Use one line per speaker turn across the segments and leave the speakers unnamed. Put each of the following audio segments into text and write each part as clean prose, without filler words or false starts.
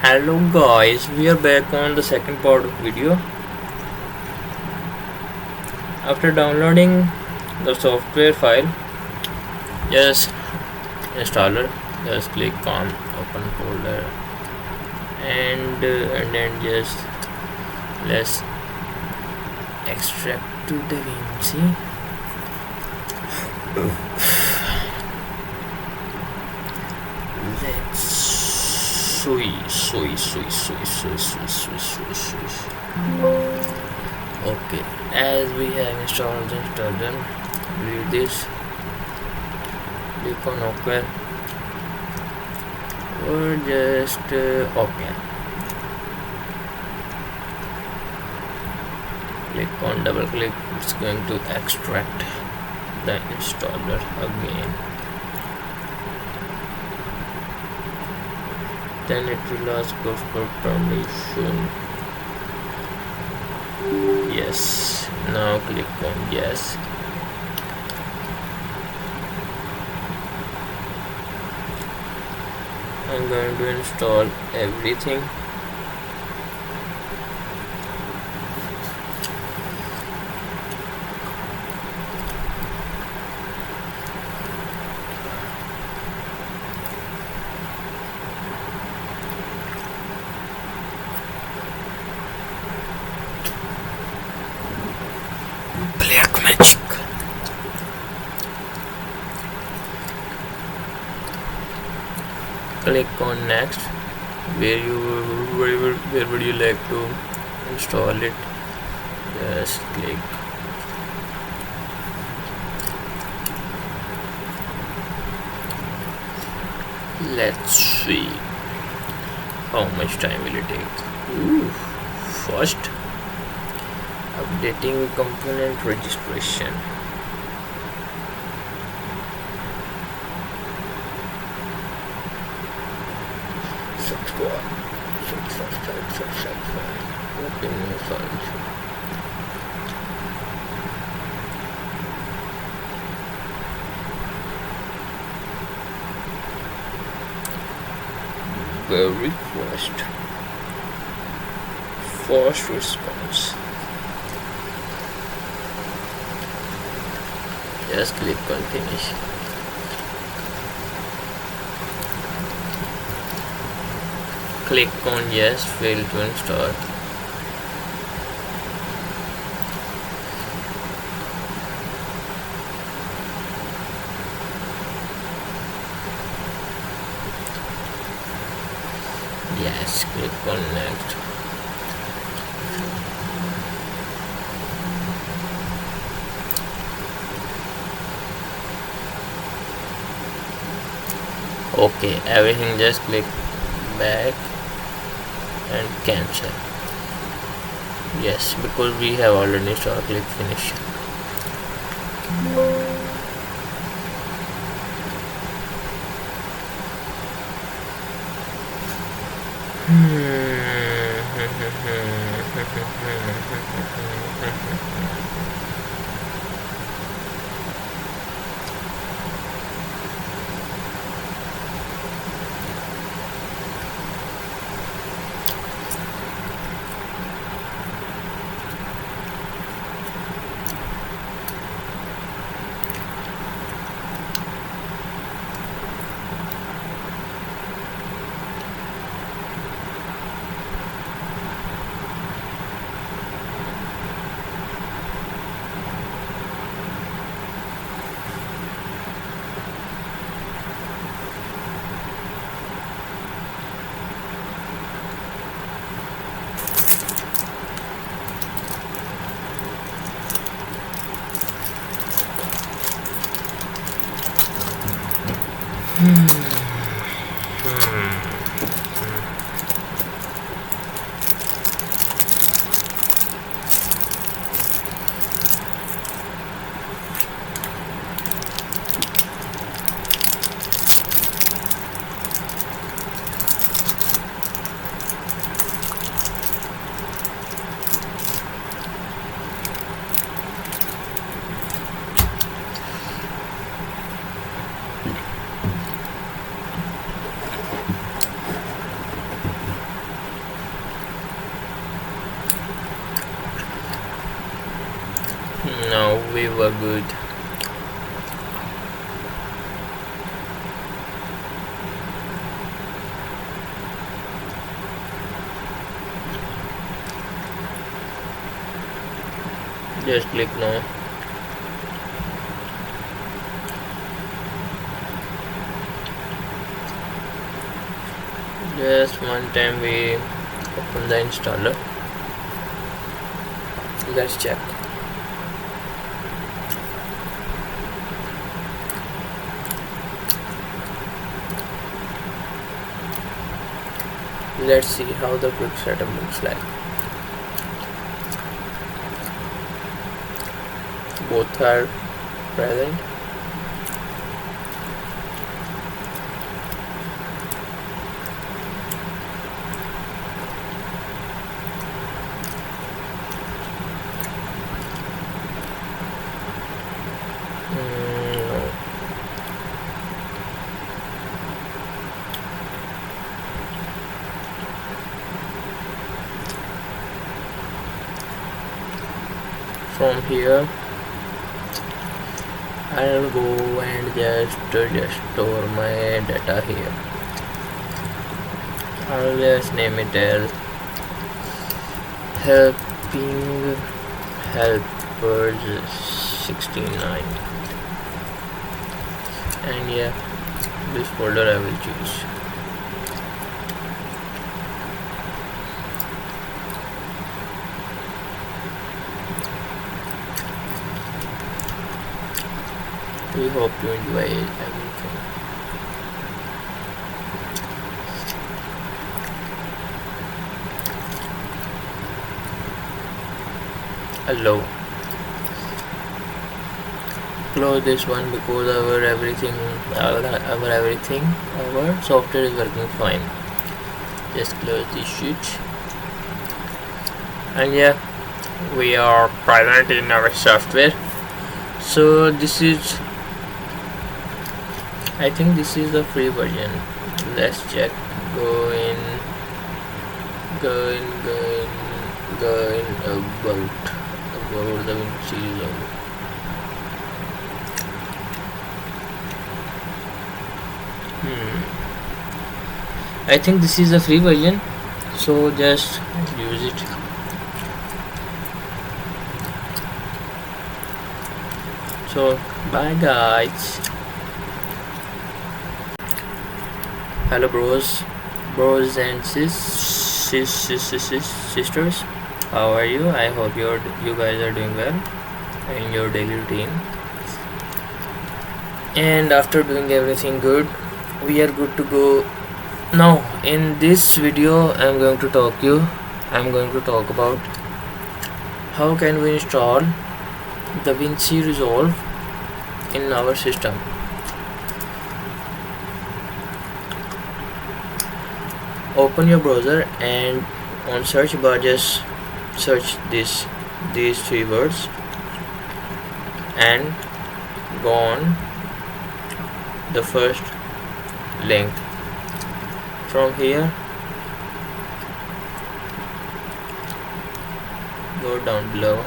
Hello guys, we are back on the second part of video. After downloading the software file, just installer, just click on open folder and then just let's extract to DaVinci. Let's okay, as we have installed them, read this, click on OK or just open, click on double click. It's going to extract the installer again, then it will ask us for permission. Yes, now click on yes. I'm going to install everything. Black magic. Click on next. Where would you like to install it? Just click. Let's see how much time will it take. First, updating component registration. Open new file. Very fast response. Just click on finish. Click on yes, fail to install. Yes, click on next. Okay, everything, just click back and cancel. Yes, because we have already installed. Click finish. Now we were good. Just click now. Just one time we open the installer. Let's check. Let's see how the quick setup looks like. Both are present. No. From here I'll go and just store my data here. I'll just name it as helping helpers 69, and yeah, this folder I will choose. We hope you enjoy everything. Hello. Close this one because our software is working fine. Just close this sheet. And yeah, we are present in our software. So this is, I think this is the free version. Let's check. Go in about DaVinci Resolve. I think this is the free version, so just use it. So bye guys. Hello bros and sisters, how are you? I hope you guys are doing well in your daily routine, and after doing everything good, we are good to go. Now in this video I'm going to talk about how can we install DaVinci Resolve in our system. Open your browser and on search bar just search these three words and go on the first link. From here go down below,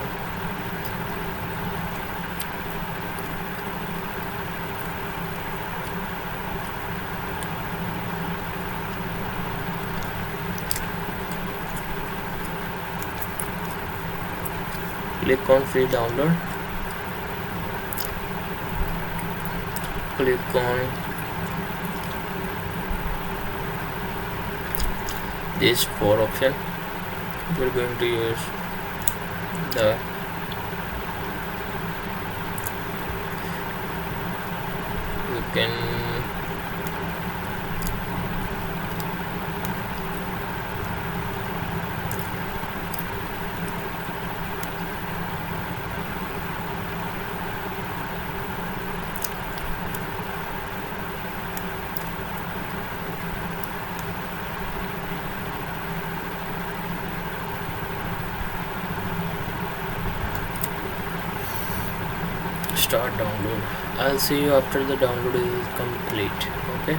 click on free download, click on this 4 option. We're going to use the you can start download. I'll see you after the download is complete. Okay.